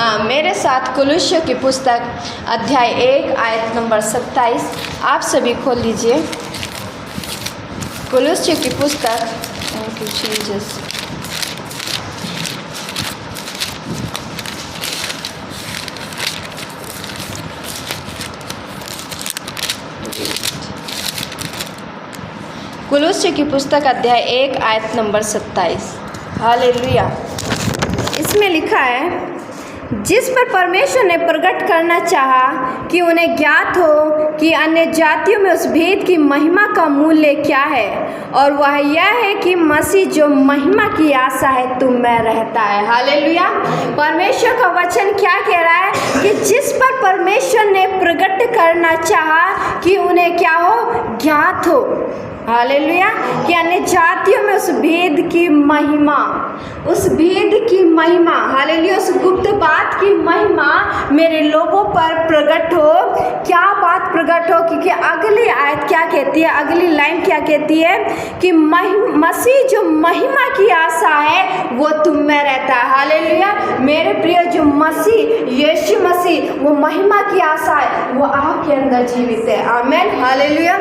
मेरे साथ कुलुस्यों की पुस्तक अध्याय 1 आयत नंबर 27 आप सभी खोल लीजिए। कुलुस्यों की पुस्तक, थैंक यू जीसस। कुलुस्यों की पुस्तक अध्याय 1 आयत नंबर 27। हालेलुया। इसमें लिखा है, जिस पर परमेश्वर ने प्रकट करना चाहा कि उन्हें ज्ञात हो कि अन्य जातियों में उस भेद की महिमा का मूल्य क्या है, और वह यह है कि मसीह जो महिमा की आशा है तुम में रहता है। हालेलुया। परमेश्वर का वचन क्या कह रहा है कि जिस पर परमेश्वर ने प्रकट करना चाहा कि उन्हें क्या हो, ज्ञात हो। हालेलुया। कि अन्य जातियों में उस भेद की महिमा, उस भेद की महिमा, हालेलुया, उस गुप्त बात की महिमा मेरे लोगों पर प्रकट हो। क्या बात प्रकट हो? क्योंकि अगली आयत क्या कहती है, अगली लाइन क्या कहती है कि मसीह जो महिमा की आशा है वो तुम में रहता है। हालेलुया। मेरे प्रिय, जो मसीह, यीशु मसीह, वो महिमा की आशा है, वो आपके अंदर जीवित है। आमीन। हालेलुया।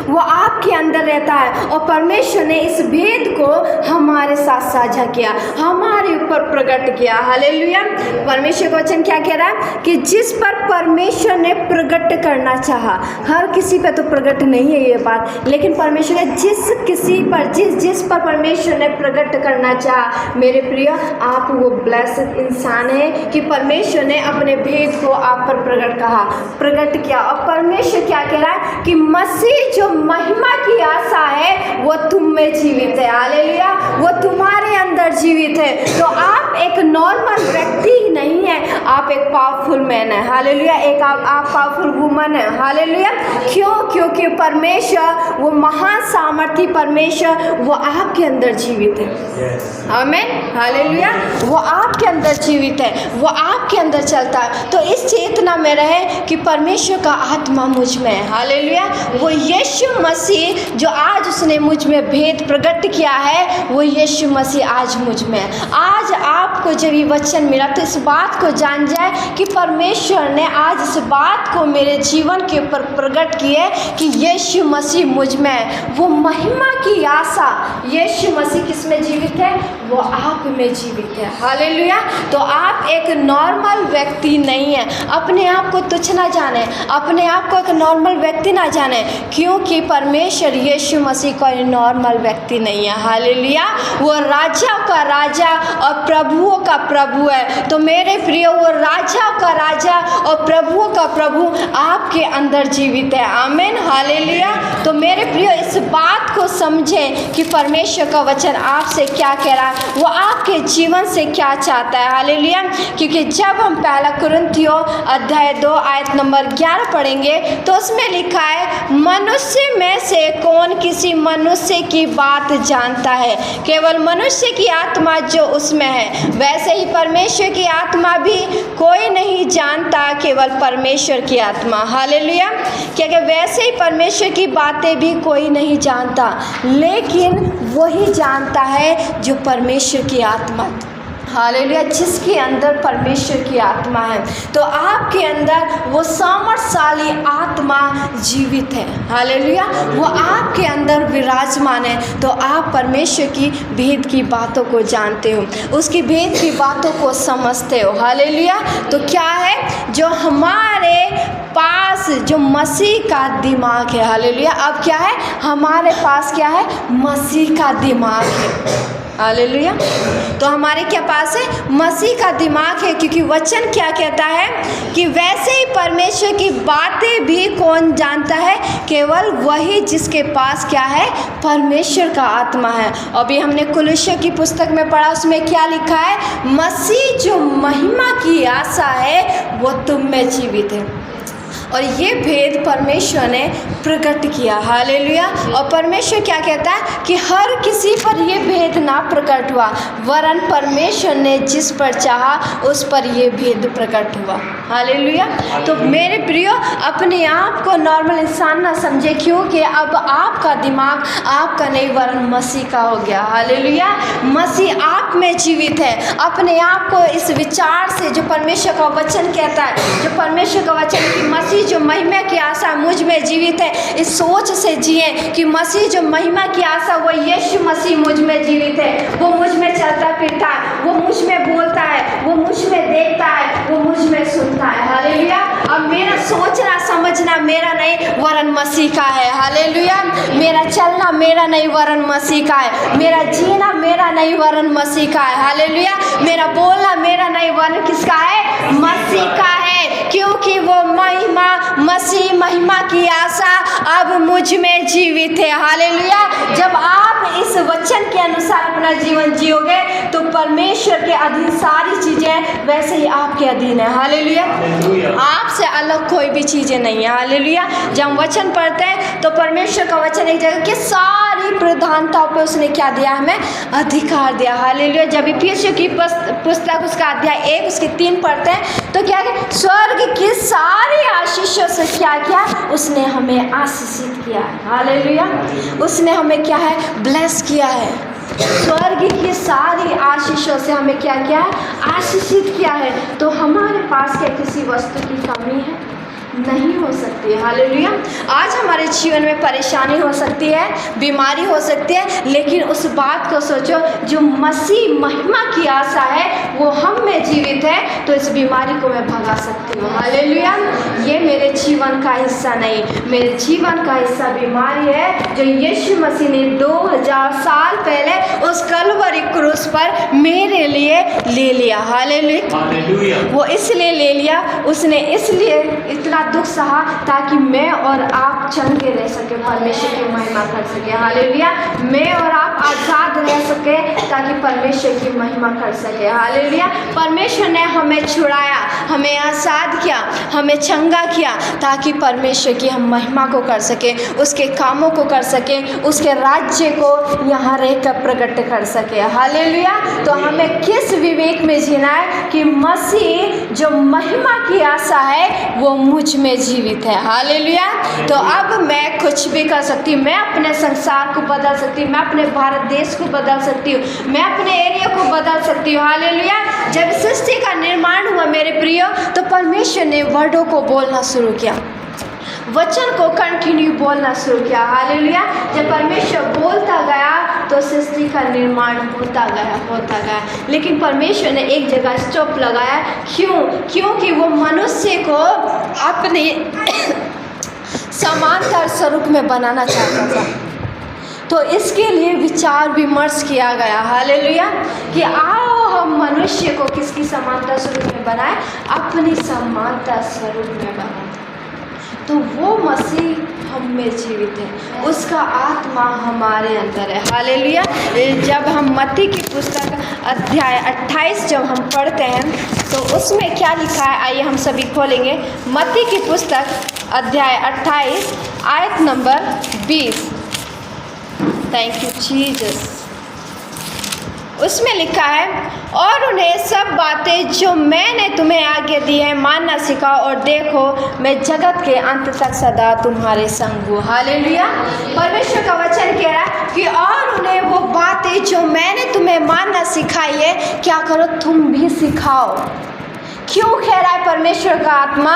वो आपके अंदर रहता है और परमेश्वर ने इस भेद को हमारे साथ साझा किया, हमारे ऊपर प्रकट किया। हालेलुया। परमेश्वर का वचन क्या कह रहा है कि जिस पर परमेश्वर ने प्रकट करना चाहा, हर किसी पे तो प्रकट नहीं है ये बात, लेकिन परमेश्वर ने जिस किसी पर, जिस पर परमेश्वर ने प्रकट करना चाहा, मेरे प्रिय, आप वो ब्लेस्ड इंसान है कि परमेश्वर ने अपने भेद को आप पर प्रकट किया। और परमेश्वर क्या कह रहा है कि मसीह जो महिमा की आशा है वो तुम में जीवित है। हालेलुया। वो तुम्हारे अंदर जीवित है। तो आप एक नॉर्मल व्यक्ति ही नहीं है, आप एक पावरफुल मैन है। हालेलुया। एक आप पावरफुल वुमन है। हालेलुया। क्यों? क्योंकि परमेश्वर, वो महान सामर्थी परमेश्वर, वो आपके अंदर जीवित है। आमीन। हालेलुया। वो आपके अंदर जीवित है, वो आपके अंदर चलता है। तो इस चेतना में रहे कि परमेश्वर का आत्मा मुझ में है। हालेलुया। वो यीशु मसीह जो आज उसने मुझ में भेद प्रकट किया है, वो यीशु मसीह आज मुझ में है। आज आपको जब ये वचन मिला तो इस बात को जान जाए कि परमेश्वर ने आज इस बात को मेरे जीवन के ऊपर प्रकट की है कि यीशु मसीह मुझ में है। वो महिमा की आशा, यीशु मसीह किस में जीवित है? वो आप में जीवित है। हालेलुया। तो आप एक नॉर्मल व्यक्ति नहीं है। अपने आप को तुच्छ ना जाने, अपने आप को एक नॉर्मल व्यक्ति ना जाने, क्योंकि परमेश्वर यीशु मसीह कोई नॉर्मल व्यक्ति नहीं है। हालेलुया। वो राजा का राजा और प्रभुओं का प्रभु है। तो मेरे प्रिय, वो राजा का राजा और प्रभुओं का प्रभु आपके अंदर जीवित है। आमीन। हालेलुया। तो मेरे प्रिय, इस बात को समझें कि परमेश्वर का वचन आपसे क्या कह रहा है, वो आपके जीवन से क्या चाहता है। हालेलुया। क्योंकि जब हम पहला कुरिन्थियों अध्याय 2 आयत नंबर 11 पढ़ेंगे तो उसमें लिखा है, मनुष्य में से कौन किसी मनुष्य की बात जानता है? केवल मनुष्य की आत्मा जो उसमें है, वैसे ही परमेश्वर की आत्मा भी कोई नहीं जानता, केवल परमेश्वर की आत्मा। हालेलुया। क्योंकि वैसे ही परमेश्वर की बातें भी कोई नहीं जानता, लेकिन वही जानता है जो परमेश्वर की आत्मा। हालेलुया। जिसके अंदर परमेश्वर की आत्मा है, तो आपके अंदर वो सामर्थशाली आत्मा जीवित है। हालेलुया। वो आपके अंदर विराजमान है। तो आप परमेश्वर की भेद की बातों को जानते हो, उसकी भेद की बातों को समझते हो। हालेलुया। तो क्या है जो हमारे पास, जो मसीह का दिमाग है। हालेलुया। अब क्या है हमारे पास? क्या है? मसीह का दिमाग है। हालेलुया। तो हमारे क्या पास है? मसीह का दिमाग है। क्योंकि वचन क्या कहता है कि वैसे ही परमेश्वर की बातें भी कौन जानता है? केवल वही जिसके पास क्या है? परमेश्वर का आत्मा है। अभी हमने कुलुस्यों की पुस्तक में पढ़ा, उसमें क्या लिखा है? मसीह जो महिमा की आशा है वो तुम में जीवित है। और ये भेद परमेश्वर ने प्रकट किया। हालेलुया। और परमेश्वर क्या कहता है कि हर किसी पर ये भेद ना प्रकट हुआ, वरन परमेश्वर ने जिस पर चाहा उस पर ये भेद प्रकट हुआ। हालेलुया। तो मेरे प्रियो, अपने आप को नॉर्मल इंसान ना समझे, क्योंकि अब आपका दिमाग आपका नहीं वरन मसीह का हो गया। हालेलुया। मसीह आप में जीवित है। अपने आप को इस विचार से, जो परमेश्वर का वचन कहता है, जो परमेश्वर का वचन कि मसीह जो महिमा की आशा मुझ में जीवित है, इस सोच से जिए कि मसीह जो महिमा की आशा, वो यीशु मसीह मुझ में जीवित है। वो मुझ में चलता फिरता है, वो मुझ में बोलता है, वो मुझ में देखता है, वो मुझ में सुनता है। हालेलुया। अब मेरा सोचना समझना मेरा नहीं वरन मसीह का है। हालेलुया। मेरा चलना मेरा नहीं वरन मसीह का है। मेरा जीना मेरा नहीं वरन मसीह का है। हालेलुया। मेरा बोलना मेरा नहीं वरन किसका है? मसीह का है, क्योंकि वो महिमा, मसीह महिमा की आशा अब मुझ में जीवित है। हालेलुया। जब आप इस वचन के अनुसार अपना जीवन जियोगे तो परमेश्वर के अधीन सारी चीजें वैसे ही आपके अधीन है। हालेलुया। आपसे अलग कोई भी चीजें नहीं है। हालेलुया। जब हम वचन पढ़ते हैं तो परमेश्वर का वचन एक जगह कि सारी प्रधानताओं पे उसने क्या दिया? हमें अधिकार दिया। हालेलुया। जब इफिसियों की पुस्तक उसका अध्याय 1 उसके 3 पढ़ते हैं तो क्या है? स्वर्ग की सारी आशीषों से क्या किया? उसने हमें आशीषित किया है। हालेलुया। उसने हमें क्या है? ब्लेस किया है। स्वर्ग की सारी आशीषों से हमें क्या किया है? आशीषित किया है। तो हमारे पास क्या किसी वस्तु की कमी है? नहीं हो सकती है। हालेलुया। आज हमारे जीवन में परेशानी हो सकती है, बीमारी हो सकती है, लेकिन उस बात को सोचो, जो मसीह महिमा की आशा है वो हम में जीवित है, तो इस बीमारी को मैं भगा सकती हूँ। हालेलुया। ये मेरे जीवन का हिस्सा नहीं, मेरे जीवन का हिस्सा बीमारी है जो यीशु मसीह ने 2000 साल पहले उस कलवरी क्रूस पर मेरे लिए ले लिया। हालेलुया। वो इसलिए ले लिया, उसने इसलिए इतना दुख सहा ताकि मैं और आप चंगे रह सके, परमेश्वर की महिमा कर सके। हालेलुया। मैं और आप आज़ाद रह सके ताकि परमेश्वर की महिमा कर सके। हालेलुया। परमेश्वर ने हमें छुड़ाया, हमें आज़ाद किया, हमें चंगा किया ताकि परमेश्वर की हम महिमा को कर सके, उसके कामों को कर सके, उसके राज्य को यहाँ रहकर प्रकट कर सके। हालेलुया। तो हमें किस विवेक में जीना है कि मसीह जो महिमा की आशा है वो मुझ में जीवित है। हालेलुया। तो अब मैं कुछ भी कर सकती हूँ, मैं अपने संसार को बदल सकती हूँ, मैं अपने भारत देश को बदल सकती हूँ, मैं अपने एरिया को बदल सकती हूँ। हालेलुया। जब सृष्टि का निर्माण हुआ मेरे प्रियो, तो परमेश्वर ने वर्डों को बोलना शुरू किया, वचन को कंटिन्यू बोलना शुरू किया। हालेलुया। जब परमेश्वर बोलता गया तो सृष्टि का निर्माण होता गया। लेकिन परमेश्वर ने एक जगह स्टॉप लगाया। क्यों? क्योंकि वो मनुष्य को अपने समांतर स्वरूप में बनाना चाहता था। तो इसके लिए विचार विमर्श किया गया। हालेलुया। कि आओ हम मनुष्य को किसकी समांतर स्वरूप में बनाए? अपनी समांतर स्वरूप में बनाए। तो वो मसीह हम में जीवित है, उसका आत्मा हमारे अंदर है। हालेलुया। जब हम मत्ती की पुस्तक अध्याय 28 जब हम पढ़ते हैं तो उसमें क्या लिखा है? आइए हम सभी खोलेंगे मत्ती की पुस्तक अध्याय 28 आयत नंबर 20। Thank you Jesus. उसमें लिखा है, और उन्हें सब बातें जो मैंने तुम्हें आज्ञा दी है मानना सिखाओ, और देखो मैं जगत के अंत तक सदा तुम्हारे संग हूँ। हालेलुया। परमेश्वर का वचन कह रहा है कि और उन्हें वो बातें जो मैंने तुम्हें मानना सिखाई है, क्या करो? तुम भी सिखाओ। क्यों कह रहा है परमेश्वर का आत्मा?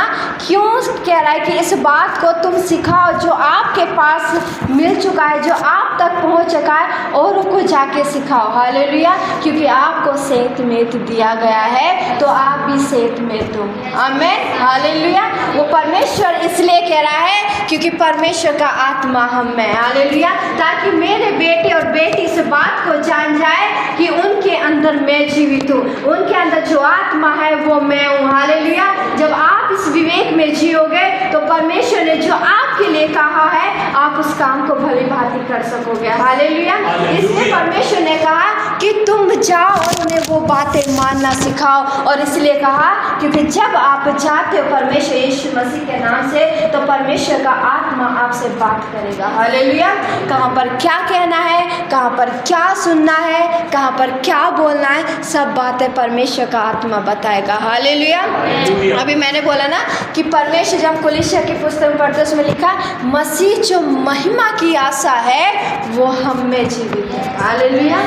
क्यों कह रहा है कि इस बात को तुम सिखाओ जो आपके पास मिल चुका है, जो आप तक पहुंच चुका है, औरों को जाके सिखाओ। हालेलुया। क्योंकि आपको सेहत में दिया गया है तो आप भी सेहत में दो। आमीन। हालेलुया। वो परमेश्वर इसलिए कह रहा है क्योंकि परमेश्वर का आत्मा हम में। हालेलुया। ताकि मेरे बेटे और बेटी इस बात को जान जाए कि उनके अंदर मैं जीवित हूँ, उनके अंदर जो आत्मा है वो मैं हूँ। हालेलुया। जब आप इस विवेक में जियोगे तो परमेश्वर ने जो आपके लिए कहा है आप उस काम को भली भांति कर सकोगे। हालेलुया। इसलिए परमेश्वर ने कहा कि तुम जाओ और उन्हें वो बातें मानना सिखाओ। और इसलिए कहा क्योंकि जब आप जाते हो परमेश्वर यीशु मसीह के नाम से तो परमेश्वर का आत्मा आपसे बात करेगा। हालेलुया। कहाँ पर क्या कहना है, कहाँ पर क्या सुनना है, कहाँ पर क्या बोलना है, सब बातें परमेश्वर का आत्मा बताएगा। हालेलुया। अभी मैंने बोला ना कि परमेश्वर जब कुलिसिया की पुस्तक में पढ़ते उसमें लिखा मसीह जो महिमा की आशा है वो हम में जीवित है। हालेलुया।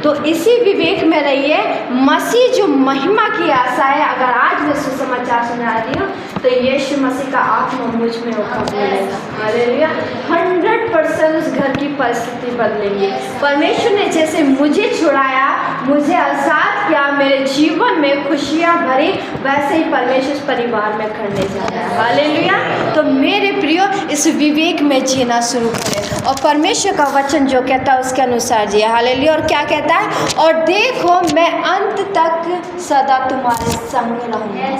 तो इसी विवेक में रहिए। मसीह जो महिमा की आशा है, अगर आज मैं सुसमाचार सुना रही हूँ तो यीशु मसीह का आत्मा मुझ में होकर बोलेगा। हालेलुया। 100% उस घर की परिस्थिति बदलेंगी। परमेश्वर ने जैसे मुझे छुड़ाया, मुझे आज़ाद किया, मेरे जीवन में खुशियाँ भरी, वैसे ही परमेश्वर इस परिवार में करने जा रहा है। हालेलुया। तो मेरे प्रियो, इस विवेक में जीना शुरू करें और परमेश्वर का वचन जो कहता है उसके अनुसार जिए। हालेलुया। और क्या कहता है, और देखो मैं अंत तक सदा तुम्हारे संग रहूँगा।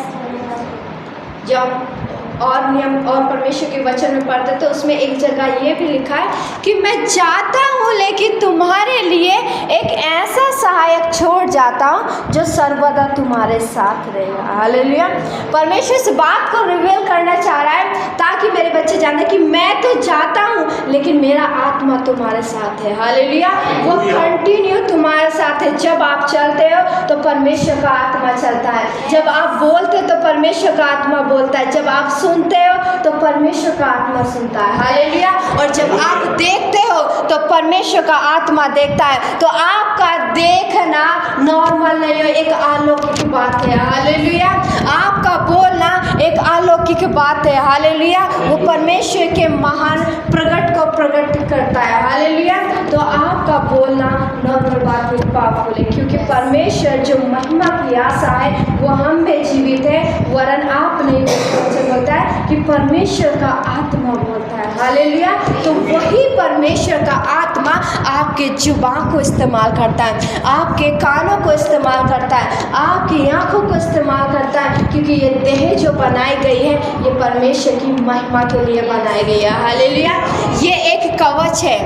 जब और नियम और परमेश्वर के वचन में पढ़ते तो उसमें एक जगह ये भी लिखा है कि मैं जाता हूँ लेकिन तुम्हारे लिए एक ऐसा सहायक छोड़ जाता हूँ जो सर्वदा तुम्हारे साथ रहेगा। हालेलुया। परमेश्वर इस बात को रिवील करना चाह रहा है ताकि मेरे बच्चे जाने कि मैं तो जाता हूँ लेकिन मेरा आत्मा तुम्हारे साथ है। हालेलुया। वो कंटिन्यू तुम्हारे साथ है। जब आप चलते हो तो परमेश्वर का आत्मा चलता है, जब आप बोलते हो तो परमेश्वर का आत्मा बोलता है, जब आप सुनते हो तो परमेश्वर का आत्मा सुनता है। हालेलुया। और जब आप देखते हो तो परमेश्वर का आत्मा देखता है। तो आपका देखना नॉर्मल नहीं हो, एक अलौकिक बात है। हालेलुया। आपका बोलना एक अलौकिक बात है। हालेलुया। वो परमेश्वर के महान प्रगट को प्रकट करता है। हालेलुया। तो आपका बोलना नॉर्मल बात है, पावरफुल है, क्योंकि परमेश्वर जो महिमा की आशा है वो हम में जीवित है, वरन आप नहीं बोलता है कि परमेश्वर का आत्मा बोलता है। हालेलुया। तो वही परमेश्वर का आत्मा आपके जुबान को इस्तेमाल करता है, आपके कानों को इस्तेमाल करता है, आपकी आंखों को इस्तेमाल करता है, क्योंकि ये देह जो बनाई गई है ये परमेश्वर की महिमा के लिए बनाई गई है। हालेलुया। ये एक कवच है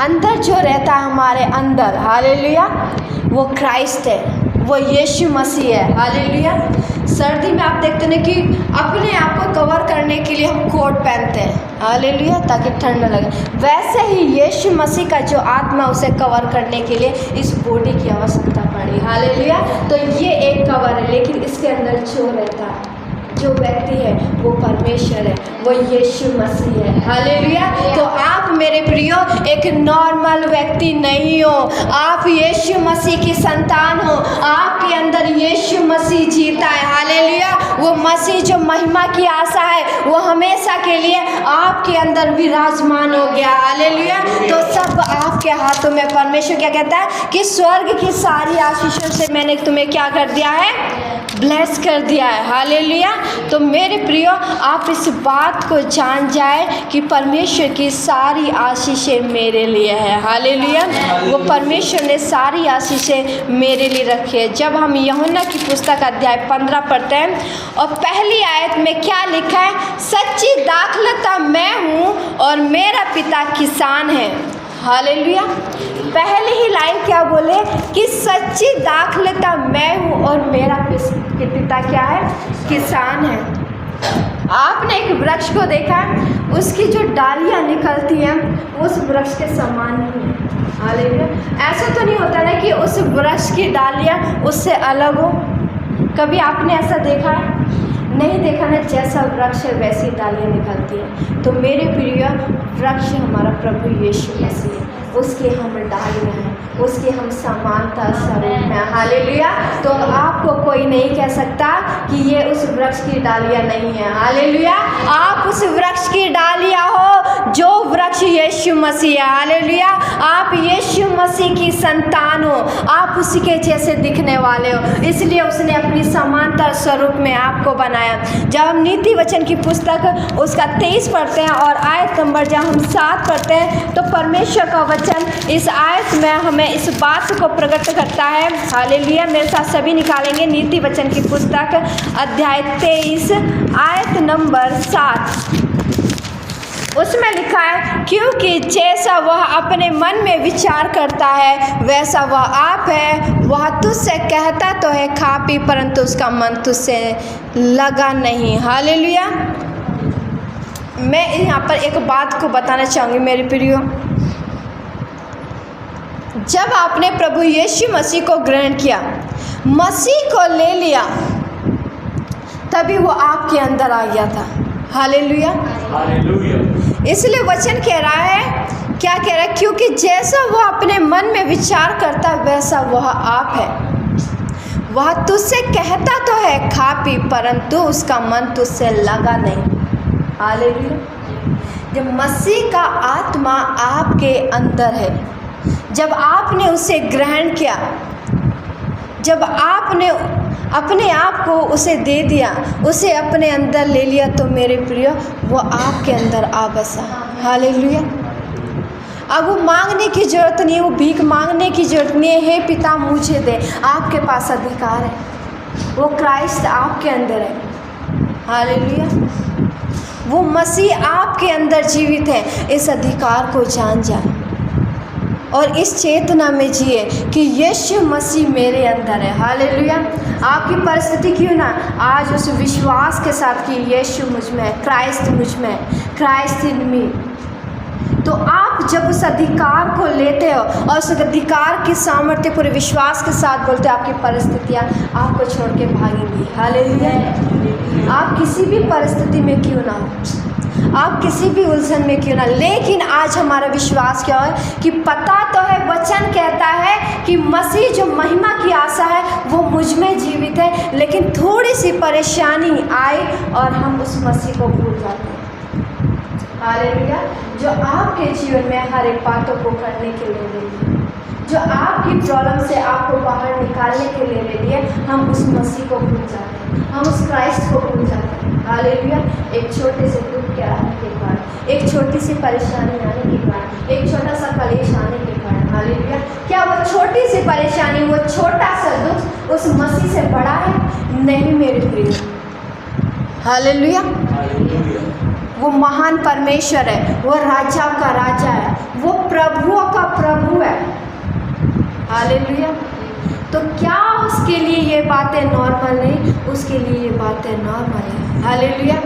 अंदर जो रहता है हमारे अंदर। हालेलुया। वो क्राइस्ट है, वो यीशु मसीह है। हालेलुया। सर्दी में आप देखते हैं कि अपने आप को कवर करने के लिए हम कोट पहनते हैं। हालेलुया। ताकि ठंड न लगे। वैसे ही यीशु मसीह का जो आत्मा उसे कवर करने के लिए इस बॉडी की आवश्यकता पड़ी। हालेलुया। तो ये एक कवर है, लेकिन इसके अंदर जो रहता है, जो व्यक्ति है वो परमेश्वर है, वो यीशु मसीह है। हालेलुया। तो आप मेरे प्रियो एक नॉर्मल व्यक्ति नहीं हो, आप यीशु मसीह की संतान हो, आपके अंदर यीशु मसीह जीता है। हालेलुया। वो मसीह जो महिमा की आशा है वो हमेशा के लिए आपके अंदर विराजमान हो गया। हालेलुया। तो सब आपके हाथों में। परमेश्वर क्या कहता है कि स्वर्ग की सारी आशीषों से मैंने तुम्हें क्या कर दिया है, ब्लेस कर दिया है। हालेलुया। तो मेरे प्रियो, आप इस बात को जान जाए कि परमेश्वर की सारी आशीषें मेरे लिए है। हालेलुया। वो परमेश्वर ने सारी आशीषें मेरे लिए रखी है। जब हम यूहन्ना की पुस्तक अध्याय 15 पढ़ते हैं और पहली आयत में क्या लिखा है, सच्ची दाखलता मैं हूँ और मेरा पिता किसान है। हालेलुया। पहले ही लाइन क्या बोले कि सच्ची दाखलता मैं हूँ और मेरा पिता क्या है, किसान है। आपने एक वृक्ष को देखा, उसकी जो डालियाँ निकलती हैं उस वृक्ष के समान नहीं है। हालेलुया। ऐसा तो नहीं होता ना कि उस वृक्ष की डालियाँ उससे अलग हो। कभी आपने ऐसा देखा है? नहीं देखा ना। जैसा वृक्ष है वैसी डालियाँ निकलती हैं। तो मेरे प्रिय, वृक्ष हमारा प्रभु यीशु मसीह है, उसकी हम डालियाँ हैं, उसकी हम समानता स्वरूप में। हालेलुया। तो आपको कोई नहीं कह सकता कि ये उस वृक्ष की डालियाँ नहीं है। हालेलुया। आप उस वृक्ष की डालियाँ हो जो वृक्ष यीशु मसीह है। हालेलुया। आप यीशु मसीह की संतान हो, आप उसी के जैसे दिखने वाले हो, इसलिए उसने अपनी समानता स्वरूप में आपको बनाया। जब हम नीति वचन की पुस्तक उसका 23 पढ़ते हैं और आयत नंबर जब हम 7 पढ़ते हैं तो परमेश्वर का वचन इस आयत में हमें इस बात को प्रकट करता है। हालेलुया। मेरे साथ सभी निकालेंगे नीति वचन की पुस्तक अध्याय 23 आयत नंबर 7। उसमें लिखा है, क्योंकि जैसा वह अपने मन में विचार करता है वैसा वह आप है। वह तुझसे कहता तो है खा पी, परंतु उसका मन तुझसे लगा नहीं। हालेलुया। मैं यहाँ पर एक बात को बताना चाहूँगी मेरे प्रियो, जब आपने प्रभु यीशु मसीह को ग्रहण किया, मसीह को ले लिया, तभी वो आपके अंदर आ गया था। हालेलुया। इसलिए वचन कह रहा है, क्या कह रहा है, क्योंकि जैसा वह अपने मन में विचार करता वैसा वह आप है। वह तुझसे कहता तो है खा पी, परंतु उसका मन तुझसे लगा नहीं। हालेलुया। जब मसीह का आत्मा आपके अंदर है, जब आपने उसे ग्रहण किया, जब आपने अपने आप को उसे दे दिया, उसे अपने अंदर ले लिया, तो मेरे प्रिय वो आपके अंदर आ बसा। हालेलुया। अब वो मांगने की ज़रूरत नहीं है, वो भीख मांगने की ज़रूरत नहीं है, हे पिता मुझे दे। आपके पास अधिकार है, वो क्राइस्ट आपके अंदर है। हालेलुया। वो मसीह आपके अंदर जीवित है। इस अधिकार को जान जाए और इस चेतना में जिए कि यीशु मसीह मेरे अंदर है। हालेलुया। आपकी परिस्थिति क्यों ना, आज उस विश्वास के साथ कि यीशु मुझ में है, क्राइस्ट मुझ में है, क्राइस्ट इन मी, तो आप जब उस अधिकार को लेते हो और उस अधिकार की सामर्थ्य पूरे विश्वास के साथ बोलते हो, आपकी परिस्थितियाँ आपको छोड़ के भागेंगी। हालेलुया। आप किसी भी परिस्थिति में क्यों ना हो, आप किसी भी उलझन में क्यों ना, लेकिन आज हमारा विश्वास क्या है कि पता तो है, वचन कहता है कि मसीह जो महिमा की आशा है वो मुझ में जीवित है, लेकिन थोड़ी सी परेशानी आए और हम उस मसीह को भूल जाते हैं। हालेलुया। जो आपके जीवन में हर एक बातों को करने के लिए ले लिए, जो आपकी प्रॉब्लम से आपको बाहर निकालने के लिए ले लिए, हम उस मसीह को भूल जाते हैं, हम उस क्राइस्ट को भूल जाते हैं। हालेलुया। एक छोटे से दुख के आने के बाद, एक छोटी सी परेशानी आने के बाद, एक छोटा सा कलेश आने के बाद, हालेलुया, क्या वो छोटी सी परेशानी, वो छोटा सा दुख उस मसीह से बड़ा है? नहीं मेरे प्रिय। हालेलुया। वो महान परमेश्वर है, वो राजा का राजा है, वो प्रभुओं का प्रभु है। हालेलुया। तो क्या उसके लिए ये बातें नॉर्मल नहीं? उसके लिए ये बातें नॉर्मल है। हालेलुया।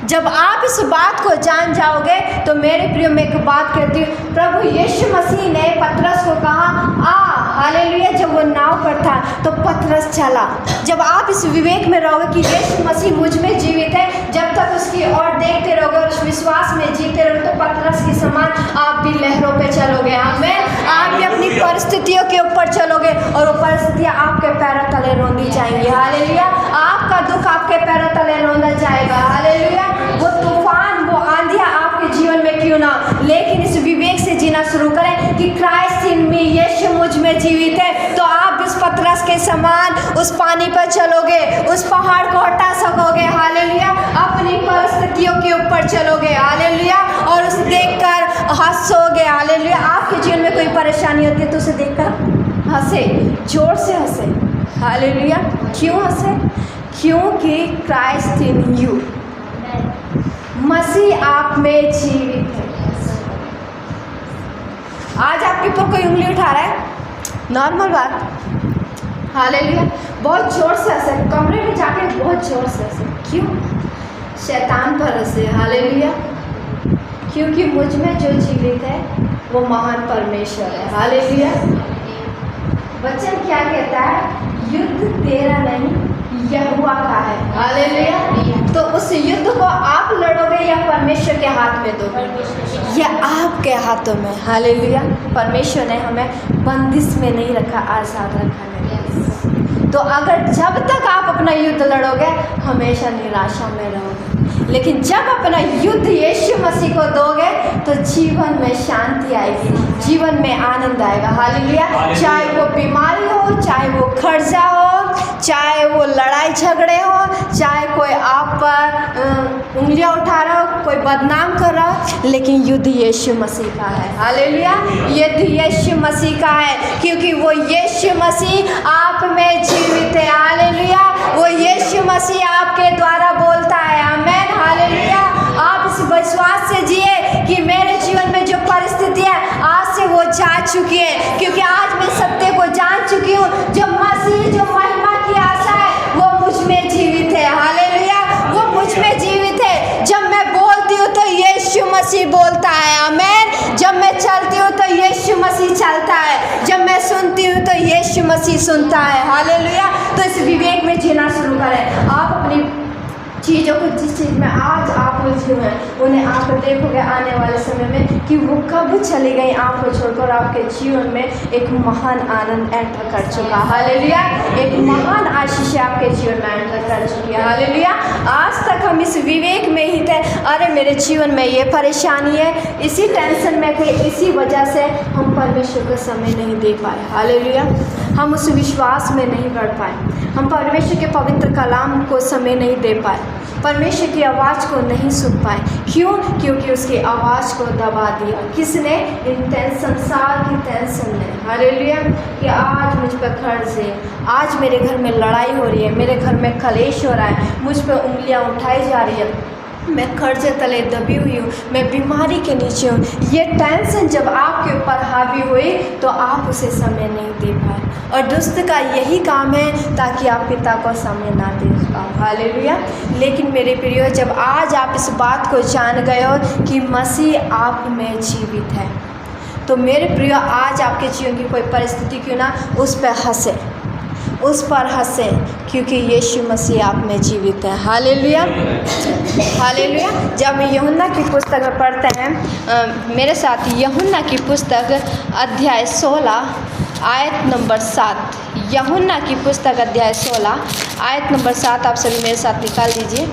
जब आप इस बात को जान जाओगे तो मेरे प्रिय, मैं एक बात कहती हूँ, प्रभु यीशु मसीह ने पतरस को कहा आ। हालेलुया। जब वो नाव पर था तो पतरस चला। जब आप इस विवेक में रहोगे कि यीशु मसीह मुझ में जीवित है, जब तक उसकी ओर देखते रहोगे और उस विश्वास में जीते रहोगे, तो पतरस के समान आप भी लहरों पे चलोगे। आमीन। आप भी अपनी परिस्थितियों के ऊपर चलोगे और वो परिस्थितियाँ आपके पैरों तले रौंदी जाएंगी। हालेलुया। आपका दुख आपके पैरों तले रौंदा जाएगा। हालेलुया। वो तूफान, वो आंधियाँ आपके जीवन में क्यों ना, लेकिन इस विवेक से जीना शुरू करें कि क्राइस्ट इन मी, यीशु मुझ में जीवित है, तो आप उस पतरस के समान उस पानी पर चलोगे, उस पहाड़ को हटा सकोगे। हालेलुया। अपनी परिस्थितियों के ऊपर चलोगे। हालेलुया। और उसे देखकर हंसोगे। हालेलुया। आपके जीवन में कोई परेशानी होती है तो उसे देखकर हंसे, जोर से हंसे। हालेलुया। क्यों हंसे? क्योंकि क्राइस्ट इन यू, मसीह आप में जीवित है। आज आपके ऊपर कोई उंगली उठा रहा है, नॉर्मल बात। हालेलुया। बहुत जोर से हंसे, कमरे में जाके बहुत जोर से हंसे। क्यों? शैतान पर हंसे। हालेलुया। क्योंकि मुझ में जो जीवित है वो महान परमेश्वर है। हालेलुया। वचन क्या कहता है? युद्ध तेरा नहीं, यहोवा का है। हालेलुया। तो उस युद्ध को आप लड़ोगे या परमेश्वर के हाथ में दोगे? या आपके हाथों में। हालेलुया। परमेश्वर ने हमें बंदिश में नहीं रखा, आज़ाद रखा है। तो अगर जब तक आप अपना युद्ध लड़ोगे हमेशा निराशा में रहोगे, लेकिन जब अपना युद्ध यीशु मसीह को दोगे तो जीवन में शांति आएगी, जीवन में आनंद आएगा। हालेलुया। चाहे वो बीमारी हो, चाहे वो कर्जा हो, चाहे वो लड़ाई झगड़े हो, चाहे कोई आप पर उंगलियां उठा रहा हो, कोई बदनाम कर रहा हो, लेकिन युद्ध यीशु मसीह का है। हालेलुया। युद्ध यीशु मसीह का है, क्योंकि वो यीशु मसीह आप में जीवित है। हालेलुया। वो यीशु मसीह आपके द्वारा बोलता है। आमीन। हालेलुया। आप इस विश्वास मसीह सुनता है। हालेलुया। तो इस विवेक में जीना शुरू करें। आप अपनी चीज़ों को, जिस चीज़ में आज आप उलझे हुए हैं, उन्हें आप देखोगे आने वाले समय में कि वो कब चली गई आपको छोड़कर। आपके जीवन में एक महान आनंद एंटर कर चुका। हालेलुया। एक महान आशीष आपके जीवन में एंटर कर चुकी है। हालेलुया। आज तक हम इस विवेक में ही थे, अरे मेरे जीवन में ये परेशानी है, इसी टेंशन में थे, इसी वजह से हम परमेश्वर को समय नहीं दे पाए। हालेलुया। हम उस विश्वास में नहीं बढ़ पाए, हम परमेश्वर के पवित्र कलाम को समय नहीं दे पाए, परमेश्वर की आवाज़ को नहीं सुन पाए। क्यों? क्योंकि उसकी आवाज़ को दबा दिया। किसने? इन संसार की टेंशन ने। हालेलुया। कि आज मुझ पर कर्ज है, आज मेरे घर में लड़ाई हो रही है, मेरे घर में कलेश हो रहा है, मुझ पर उंगलियां उठाई जा रही है, मैं कर्जे तले दबी हुई हूँ, मैं बीमारी के नीचे हूँ। ये टेंशन जब आपके ऊपर हावी हुई तो आप उसे समय नहीं दे पाए। और दुष्ट का यही काम है ताकि आप पिता को समय ना दे पाओ। हालेलुया। लेकिन मेरे प्रियो, जब आज आप इस बात को जान गए हो कि मसीह आप में जीवित है, तो मेरे प्रियो आज आपके जीवन की कोई परिस्थिति क्यों ना, उस पर हंसे, उस पर हंसे, क्योंकि यीशु मसीह आप में जीवित है। हालेलुया। हालेलुया। जब हम यूहन्ना की पुस्तक में पढ़ते हैं, मेरे साथ यूहन्ना की पुस्तक अध्याय 16 आयत नंबर 7। यूहन्ना की पुस्तक अध्याय 16 आयत नंबर 7 आप सभी मेरे साथ निकाल दीजिए।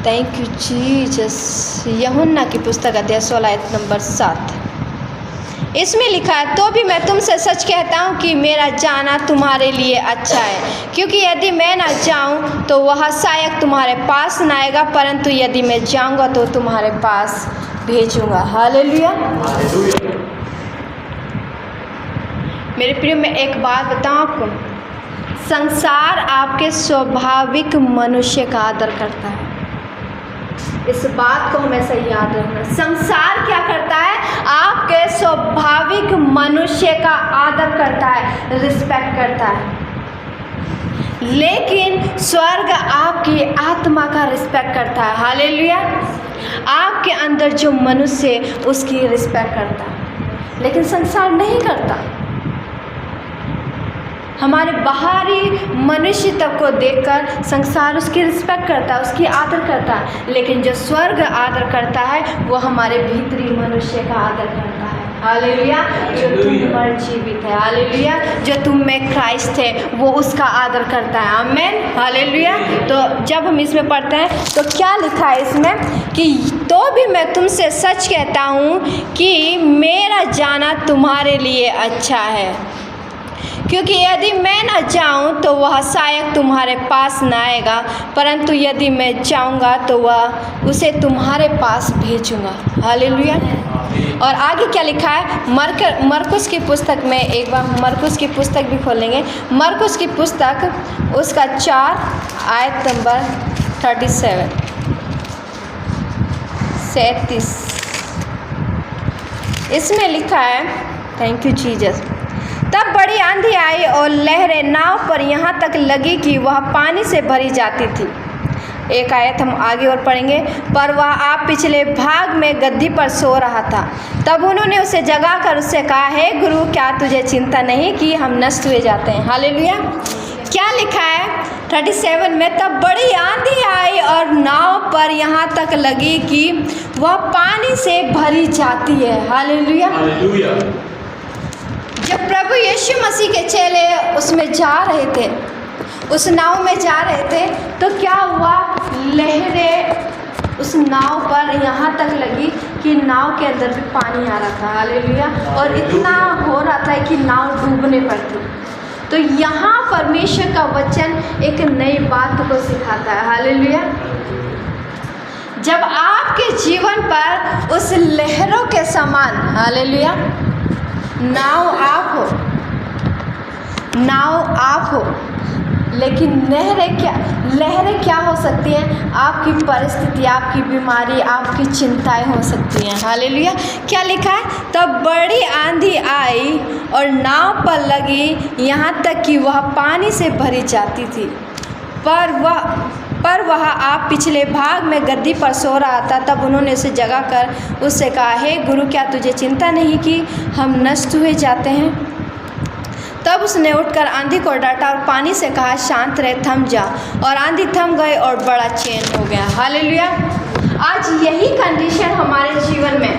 Thank you Jesus. यूहन्ना की पुस्तक अध्याय 16 आयत नंबर 7। इसमें लिखा है, तो भी मैं तुमसे सच कहता हूँ कि मेरा जाना तुम्हारे लिए अच्छा है, क्योंकि यदि मैं ना जाऊँ तो वह सहायक तुम्हारे पास न आएगा, परंतु यदि मैं जाऊँगा तो तुम्हारे पास भेजूँगा। हालेलुया। मेरे प्रिय, मैं एक बात बताऊँ आपको, संसार आपके स्वाभाविक मनुष्य का आदर करता है। इस बात को हमेशा याद रखना। संसार क्या करता है? आपके स्वाभाविक मनुष्य का आदर करता है, रिस्पेक्ट करता है। लेकिन स्वर्ग आपकी आत्मा का रिस्पेक्ट करता है। हालेलुया। आपके अंदर जो मनुष्य है उसकी रिस्पेक्ट करता है, लेकिन संसार नहीं करता। हमारे बाहरी मनुष्य तक को देखकर संसार उसकी रिस्पेक्ट करता है, उसकी आदर करता है, लेकिन जो स्वर्ग आदर करता है वो हमारे भीतरी मनुष्य का आदर करता है। हालेलुया। जो तुम पर जीवित है, हालेलुया, जो तुम में क्राइस्ट है, वो उसका आदर करता है। आमेन। हालेलुया। तो जब हम इसमें पढ़ते हैं तो क्या लिखा है इसमें कि तो भी मैं तुमसे सच कहता हूँ कि मेरा जाना तुम्हारे लिए अच्छा है, क्योंकि यदि मैं न जाऊं तो वह सहायक तुम्हारे पास न आएगा, परंतु यदि मैं जाऊंगा तो वह उसे तुम्हारे पास भेजूंगा। हालेलुया। और आगे क्या लिखा है? मरकुस की पुस्तक में, एक बार मरकुस की पुस्तक भी खोलेंगे। मरकुस की पुस्तक उसका 4 आयत नंबर 37। इसमें लिखा है, थैंक यू जीसस। तब बड़ी आंधी आई और लहरें नाव पर यहाँ तक लगी कि वह पानी से भरी जाती थी। एक आयत हम आगे और पढ़ेंगे। पर वह आप पिछले भाग में गद्दी पर सो रहा था। तब उन्होंने उसे जगाकर उससे कहा, हे गुरु, क्या तुझे चिंता नहीं कि हम नष्ट हुए जाते हैं? हालेलुया। क्या लिखा है 37 में? तब बड़ी आंधी आई और नाव पर यहाँ तक लगी कि वह पानी से भरी जाती है। हालेलुया। जब प्रभु यीशु मसीह के चेले उसमें जा रहे थे, उस नाव में जा रहे थे, तो क्या हुआ? लहरें उस नाव पर यहाँ तक लगी कि नाव के अंदर भी पानी आ रहा था। हालेलुया। और इतना हो रहा था कि नाव डूबने पर थी। तो यहाँ परमेश्वर का वचन एक नई बात को सिखाता है। हालेलुया। जब आपके जीवन पर उस लहरों के समान, हालेलुया, नाव आप हो, लेकिन लहरें क्या हो सकती हैं? आपकी परिस्थिति, आपकी बीमारी, आपकी चिंताएं हो सकती हैं। हालेलुया। क्या लिखा है? तब बड़ी आंधी आई और नाव पर लगी यहाँ तक कि वह पानी से भरी जाती थी। पर वह आप पिछले भाग में गद्दी पर सो रहा था। तब उन्होंने उसे जगाकर उससे कहा, हे गुरु, क्या तुझे चिंता नहीं कि हम नष्ट हुए जाते हैं? तब उसने उठकर आंधी को डांटा और पानी से कहा, शांत रहे, थम जा। और आंधी थम गई और बड़ा चैन हो गया। हालेलुया। आज यही कंडीशन हमारे जीवन में,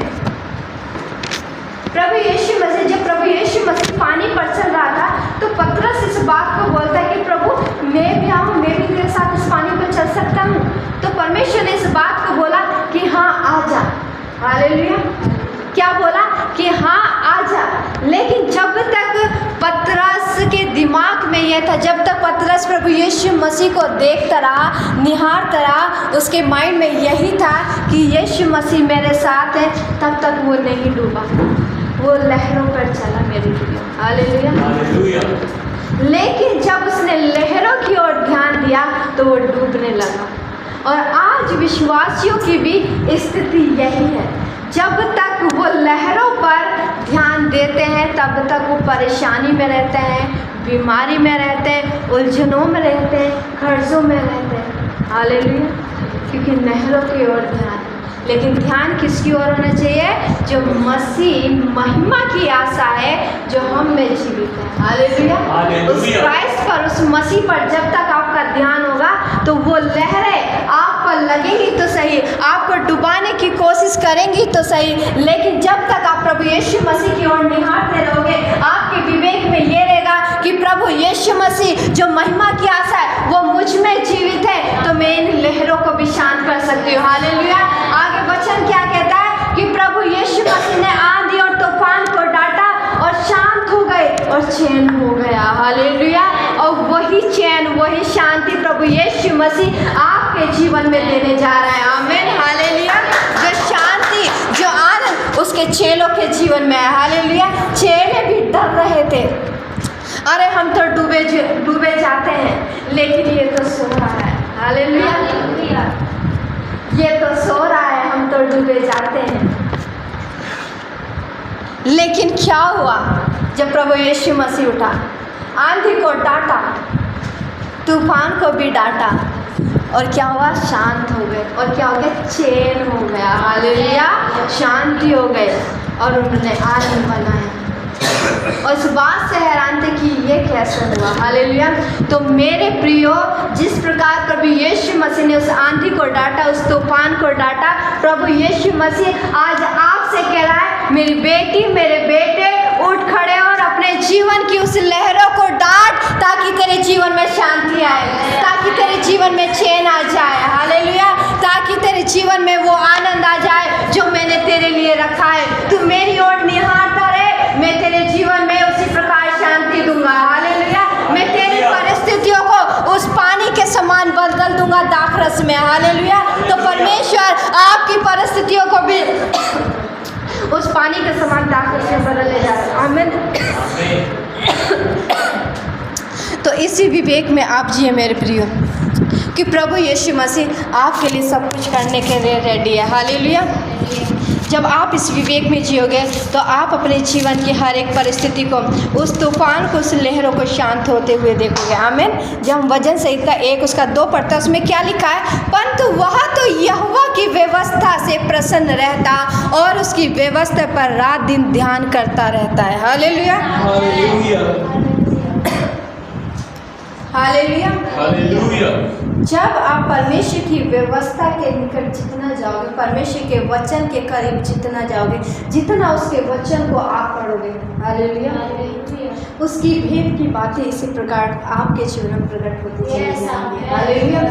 प्रभु यीशु मसीह, जब प्रभु यीशु मसीह पानी पर चल रहा था तो पतरस इस बात को बोलता है कि प्रभु मैं भी आऊँ, मैं भी तेरे साथ इस पानी पर चल सकता हूँ। तो परमेश्वर ने इस बात को बोला कि हाँ आ जा। हालेलुया। क्या बोला कि हाँ आ जा। लेकिन जब तक पतरस के दिमाग में यह था, जब तक पतरस प्रभु यीशु मसीह को देखता रहा, निहारता रहा, उसके माइंड में यही था कि यीशु मसीह मेरे साथ है, तब तक वो नहीं डूबा, वो लहरों पर चला मेरे लिए। हालेलुया। लेकिन जब उसने लहरों की ओर ध्यान दिया तो वो डूबने लगा। और आज विश्वासियों की भी स्थिति यही है, जब तक वो लहरों पर ध्यान देते हैं तब तक वो परेशानी में रहते हैं, बीमारी में रहते हैं, उलझनों में रहते हैं, कर्जों में रहते हैं। हालेलुया। क्योंकि लहरों की ओर ध्यान, लेकिन ध्यान किसकी ओर होना चाहिए? जो मसीह महिमा की आशा है, जो हम में जीवित है। हालेलुया। उस क्राइस्ट पर, उस मसीह पर जब तक आपका ध्यान होगा तो वो लहरें आप पर लगेंगी तो सही, आपको डुबाने की कोशिश करेंगी तो सही, लेकिन जब तक आप प्रभु यीशु मसीह की ओर निहारते रहोगे, आपके विवेक में ये रहेगा कि प्रभु यीशु मसीह जो महिमा की आशा है वो मुझ में जीवित है, तो मैं इन लहरों को भी शांत कर सकती हूँ। हालेलुया। आगे वचन क्या कहता है कि प्रभु यीशु मसीह ने आंधी और तूफान को डांटा और शांत हो गए और चैन हो गया। हालेलुया। और वही चैन, वही शांति प्रभु यीशु मसीह आपके जीवन में देने जा रहा है। आमीन। हालेलुया। जो शांति, जो आनंद उसके चेलों के जीवन में है। हालेलुया। चेले भी डर रहे थे, अरे हम तो डूबे जाते हैं, लेकिन ये तो सो रहा है। हालेलुया। ये तो सो रहा है, हम तो डूबे जाते हैं। लेकिन क्या हुआ जब प्रभु यीशु मसीह उठा, आंधी को डांटा, तूफान को भी डांटा, और क्या हुआ? शांत हो गए। और क्या हो गया? चैन हो गया। हालेलुया। शांति हो गई और उन्होंने आनंद मनाया। और इस बात से हैरान थे कि ये कैसे हुआ। हालेलुया। तो मेरे प्रियो, जिस प्रकार प्रभु यीशु मसीह ने उस आंधी को डांटा, उस तूफान को डांटा, प्रभु यीशु मसीह आज आपसे कह रहा है, मेरी बेटी, मेरे बेटे, उठ खड़े और अपने जीवन की उस लहरों को डांट, ताकि तेरे जीवन में शांति आए, ताकि तेरे जीवन में चैन आ जाए। हालेलुया। ताकि तेरे जीवन में वो आनंद आ जाए जो मैंने तेरे लिए रखा है। तू मेरी ओर निहारता रहे, मैं तेरे जीवन में उसी प्रकार शांति दूंगा। हालेलुया। मैं तेरी परिस्थितियों को उस पानी के समान बदल दूंगा दाखरस में। हालेलुया। तो परमेश्वर आपकी परिस्थितियों को भी उस पानी के समान दाखरस में बदलने जा रहा है। आमीन। तो इसी विवेक में आप जिए मेरे प्रियो, कि प्रभु यीशु मसीह आपके लिए सब कुछ करने के लिए रेडी है। हालेलुया। जब आप इस विवेक में जियोगे तो आप अपने जीवन की हर एक परिस्थिति को, उस तूफान को, उस लहरों को शांत होते हुए देखोगे। आमीन। जब हम वचन संहिता 1 उसका 2 पढ़ते हैं, उसमें क्या लिखा है? परंतु वह तो यहोवा की व्यवस्था से प्रसन्न रहता और उसकी व्यवस्था पर रात दिन ध्यान करता रहता है। हालेलुया। हालेलुया। हालेलुया। जब आप परमेश्वर की व्यवस्था के निकट जितना जाओगे, परमेश्वर के वचन के करीब जितना जाओगे, जितना उसके वचन को आप पढ़ोगे, हालेलुया, उसकी भेद की बातें इसी प्रकार आपके जीवन में प्रकट होती है। हालेलुया।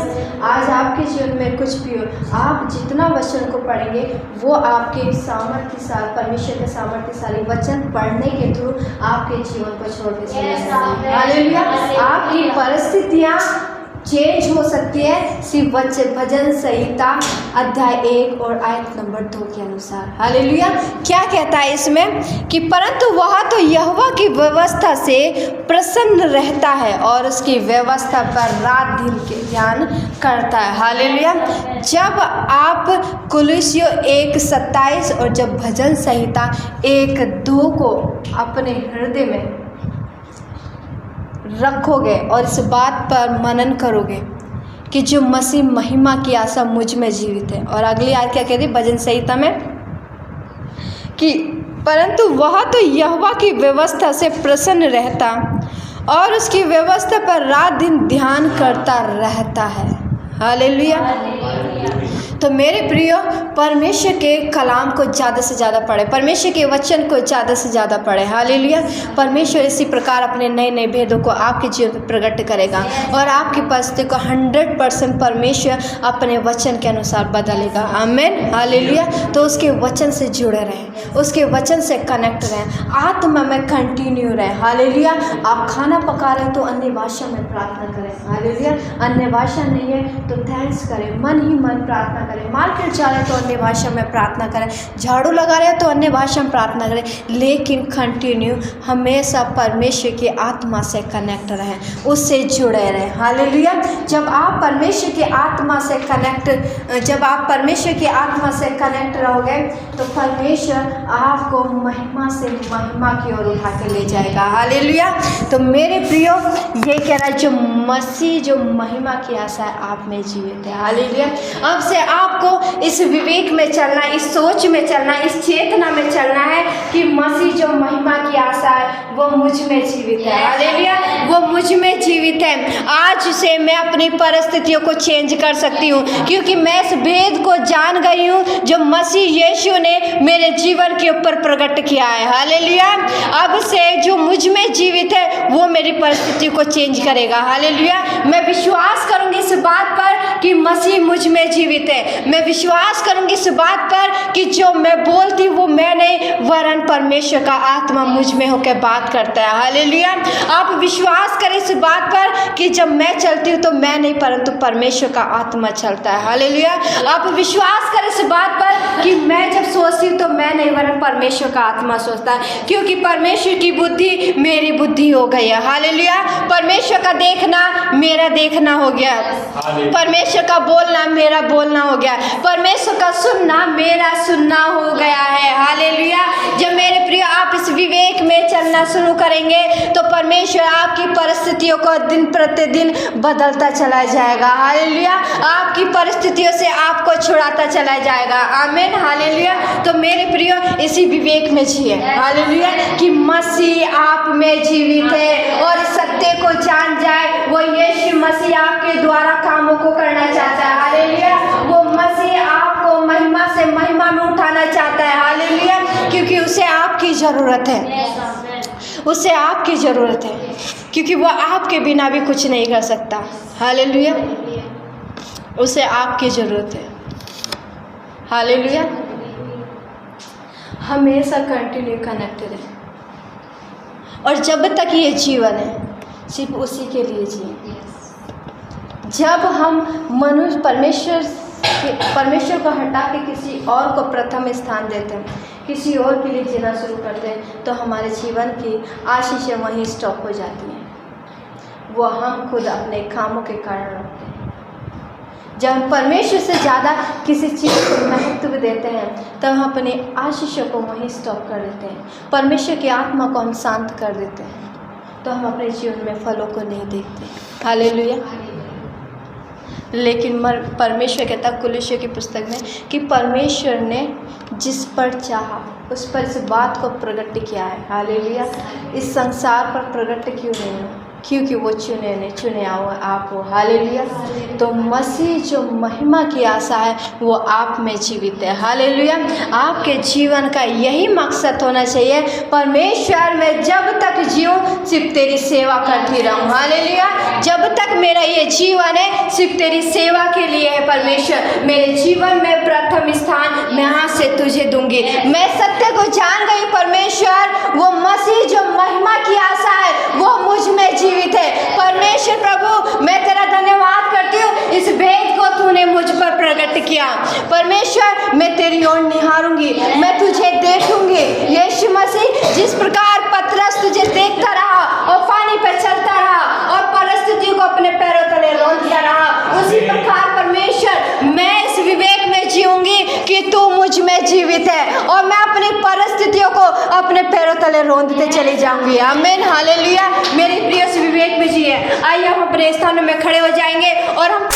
आज आपके जीवन में कुछ भी हो, आप जितना वचन को पढ़ेंगे वो आपके सामर्थ्यशाली, परमेश्वर के सामर्थ्यशाली वचन पढ़ने के थ्रू आपके जीवन को छोड़ के चले। हालेलुया। आपकी परिस्थितियाँ चेंज हो सकती है सिर्फ भजन संहिता अध्याय 1 और आयत नंबर 2 के अनुसार। हालेलुया। क्या कहता है इसमें कि परंतु वह तो यहोवा की व्यवस्था से प्रसन्न रहता है और उसकी व्यवस्था पर रात दिन के ध्यान करता है। हालेलुया। जब आप कुलुस्सियों 1:27 और जब भजन संहिता 1:2 को अपने हृदय में रखोगे और इस बात पर मनन करोगे कि जो मसीह महिमा की आशा मुझ में जीवित है। और अगली आयत क्या कहती है भजन संहिता में कि परंतु वह तो यहोवा की व्यवस्था से प्रसन्न रहता और उसकी व्यवस्था पर रात दिन ध्यान करता रहता है। हालेलुया। तो मेरे प्रियो, परमेश्वर के कलाम को ज़्यादा से ज़्यादा पढ़े, परमेश्वर के वचन को ज़्यादा से ज़्यादा पढ़े। हालेलुया। परमेश्वर इसी प्रकार अपने नए नए भेदों को आपके जीवन में प्रकट करेगा और आपकी परिस्थिति को 100% परमेश्वर अपने वचन के अनुसार बदलेगा। आमीन। हालेलुया। तो उसके वचन से जुड़े रहें, उसके वचन से कनेक्ट रहें, आत्मा में कंटिन्यू रहें। हालेलुया। आप खाना पका रहे हैं तो अन्य भाषा में प्रार्थना करें। हालेलुया। अन्य भाषा नहीं है तो थैंक्स करें, मन ही मन प्रार्थना करें। मार्केट जा रहे हैं तो अन्य भाषा में प्रार्थना करें, झाड़ू लगा रहे हैं तो अन्य भाषा में प्रार्थना करें, लेकिन कंटिन्यू हमेशा परमेश्वर की आत्मा से कनेक्ट रहें, उससे जुड़े रहें। हालेलुया। जब आप परमेश्वर की आत्मा से कनेक्ट रहोगे तो परमेश्वर आपको महिमा से महिमा की ओर उठा के ले जाएगा। हालेलुया। तो मेरे प्रियो, ये कह रहा है जो मसीह जो महिमा की आशा है आप में जीवित है। हालेलुया। अब से आपको इस विवेक में चलना, इस सोच में चलना, इस चेतना में चलना है कि मसीह जो महिमा की आशा है वो मुझ में जीवित है। हालेलुया। वो मुझ में जीवित है। आज से मैं अपनी परिस्थितियों को चेंज कर सकती हूँ, क्योंकि मैं इस भेद को जान गई हूँ जो मसीह यीशु ने मेरे जीवन के ऊपर प्रकट किया है। हालेलुया। अब से जो मुझ में जीवित है वो मेरी परिस्थितियों को चेंज करेगा। हालेलुया। मैं विश्वास करूंगी इस बात पर कि मसीह मुझ में जीवित है। मैं विश्वास करूंगी इस बात पर कि जो मैं बोलती हूँ वो मैं नहीं, वरन परमेश्वर का आत्मा मुझ में होकर बात करता है। हालेलुया। आप विश्वास करें इस बात पर कि जब मैं चलती हूँ तो मैं नहीं परंतु परमेश्वर का आत्मा चलता है। हालेलुया। आप विश्वास करें इस बात पर कि मैं जब सोचती हूँ तो मैं नहीं वरन परमेश्वर का आत्मा सोचता है, क्योंकि परमेश्वर की बुद्धि मेरी बुद्धि हो गई है। हालेलुया। परमेश्वर का देखना मेरा देखना हो गया, परमेश्वर का बोलना मेरा बोलना हो गया, परमेश्वर का सुनना मेरा सुनना हो गया है। हालेलुया। जब मेरे प्रिय आप इस विवेक में चलना शुरू करेंगे तो परमेश्वर आपकी परिस्थितियों को दिन प्रतिदिन बदलता चला जाएगा। हालेलुया। आपकी परिस्थितियों से आपको छुड़ाता चला जाएगा। आमीन। हालेलुया। तो मेरे प्रिय इसी विवेक में जिए। हालेलुया। कि मसीह आप में जीवित है और इस सत्य को जान जाए, वो यीशु मसीह आपके द्वारा कामों को करना चाहता है। हालेलुया। वो मसीह आपको महिमा से महिमा में उठाना चाहता है। हालेलुया। क्योंकि उसे आपकी ज़रूरत है, उसे आपकी ज़रूरत है, क्योंकि वो आपके बिना भी कुछ नहीं कर सकता। हालेलुया। उसे आपकी ज़रूरत है। हालेलुया। हमेशा कंटिन्यू कनेक्टेड है, और जब तक ये जीवन है सिर्फ उसी के लिए जिए। जब हम मनुष्य परमेश्वर को हटा के किसी और को प्रथम स्थान देते हैं, किसी और के लिए जीना शुरू करते हैं, तो हमारे जीवन की आशीषें वहीं स्टॉप हो जाती हैं। वो हम खुद अपने कामों के कारण रखते हैं। जब हम परमेश्वर से ज़्यादा किसी चीज़ को महत्व देते हैं तब हम अपने आशीषों को वहीं स्टॉप कर देते हैं, परमेश्वर की आत्मा को हम शांत कर देते हैं, तो हम अपने जीवन में फलों को नहीं देखते। हालेलुया। लेकिन परमेश्वर कहता कुलुस्सियों की पुस्तक में कि परमेश्वर ने जिस पर चाहा उस पर इस बात को प्रकट किया है। हालेलुया। इस संसार पर प्रकट क्यों नहीं हो? क्योंकि वो चुने हुआ आप हो। हालेलुया। तो मसीह जो महिमा की आशा है वो आप में जीवित है। हालेलुया। आपके जीवन का यही मकसद होना चाहिए, परमेश्वर मैं जब तक जीऊँ सिर्फ तेरी सेवा करती रहूँ। हालेलुया। जब तक मेरा ये जीवन है सिर्फ तेरी सेवा के लिए है। परमेश्वर मेरे जीवन में प्रथम स्थान मैं यहाँ से तुझे दूंगी। मैं सत्य को जान गई परमेश्वर, वो मसीह जो महिमा की आशा है वो मुझ में जीवित है। परमेश्वर प्रभु मैं तेरा धन्यवाद करती हूँ, इस भेद को तूने मुझ पर प्रकट किया। परमेश्वर मैं तेरी ओर निहारूंगी, मैं तुझे देखूंगी। यीशु मसीह जिस प्रकार पतरस तुझे देखता रहा और पानी पर चलता रहा और परिस्थितियों को अपने पैरों तले रोंदता रहा, उसी प्रकार परमेश्वर मैं इस विवेक में जीऊंगी कि तू मुझ में जीवित है और मैं अपनी परिस्थितियों को अपने पैरों तले रोंदते चली जाऊंगी। आमीन। हालेलुया। मेरी प्रिय विवेक में जिए। आइए हम अपने स्थानों में खड़े हो जाएंगे और हम